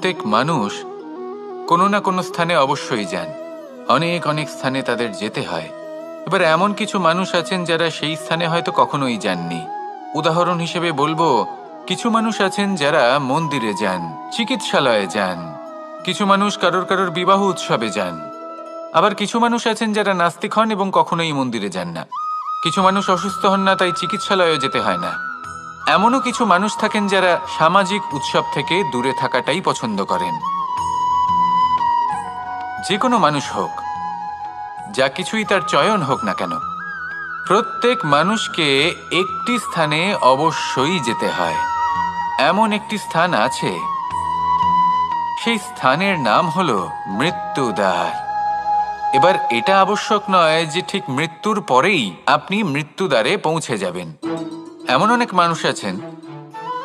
প্রত্যেক মানুষ কোনো না কোনো স্থানে অবশ্যই যান, অনেক অনেক স্থানে তাদের যেতে হয়। এবার এমন কিছু মানুষ আছেন যারা সেই স্থানে হয়তো কখনোই যাননি। উদাহরণ হিসেবে বলবো, কিছু মানুষ আছেন যারা মন্দিরে যান, চিকিৎসালয়ে যান, কিছু মানুষ কারোর কারোর বিবাহ উৎসবে যান, আবার কিছু মানুষ আছেন যারা নাস্তিক হন এবং কখনোই মন্দিরে যান না। কিছু মানুষ অসুস্থ হন না, তাই চিকিৎসালয়ে যেতে হয় না। এমনও কিছু মানুষ থাকেন যারা সামাজিক উৎসব থেকে দূরে থাকাটাই পছন্দ করেন। যে কোনো মানুষ হোক, যা কিছুই তার চয়ন হোক না কেন, প্রত্যেক মানুষকে একটি স্থানে অবশ্যই যেতে হয়। এমন একটি স্থান আছে, সেই স্থানের নাম হলো মৃত্যুদ্বার। এবার এটা আবশ্যক নয় যে ঠিক মৃত্যুর পরেই আপনি মৃত্যুদ্বারে পৌঁছে যাবেন। এমন অনেক মানুষ আছেন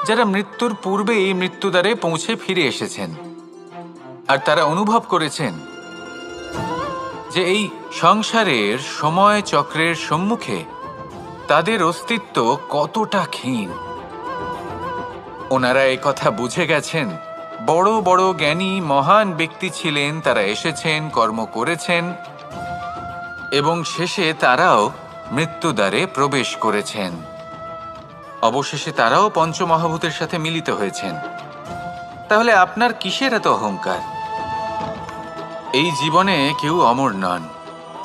যারা মৃত্যুর পূর্বেই মৃত্যুদ্বারে পৌঁছে ফিরে এসেছেন, আর তারা অনুভব করেছেন যে এই সংসারের সময় চক্রের সম্মুখে তাদের অস্তিত্ব কতটা ক্ষীণ। ওনারা এই কথা বুঝে গেছেন। বড় বড় জ্ঞানী মহান ব্যক্তি ছিলেন, তারা এসেছেন, কর্ম করেছেন এবং শেষে তারাও মৃত্যুদ্বারে প্রবেশ করেছেন। অবশেষে তারাও পঞ্চমহাভূতের সাথে মিলিত হয়েছেন। তাহলে আপনার কিসের এত অহংকার? এই জীবনে কেউ অমর নন।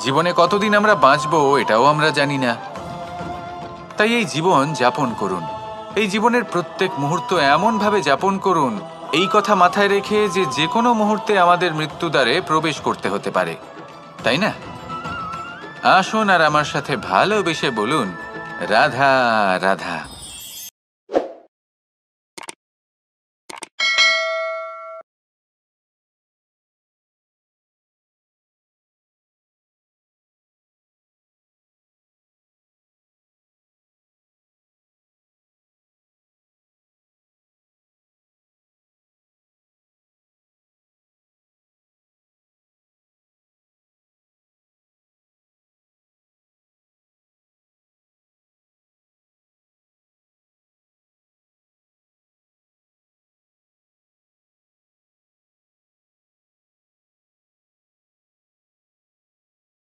জীবনে কতদিন আমরা বাঁচবো এটাও আমরা জানি না। তাই এই জীবন যাপন করুন। এই জীবনের প্রত্যেক মুহূর্ত এমনভাবে যাপন করুন, এই কথা মাথায় রেখে যে কোনো মুহূর্তে আমাদের মৃত্যুদ্বারে প্রবেশ করতে হতে পারে, তাই না? আসুন আর আমার সাথে ভালোবেসে বলুন, রাধা রাধা।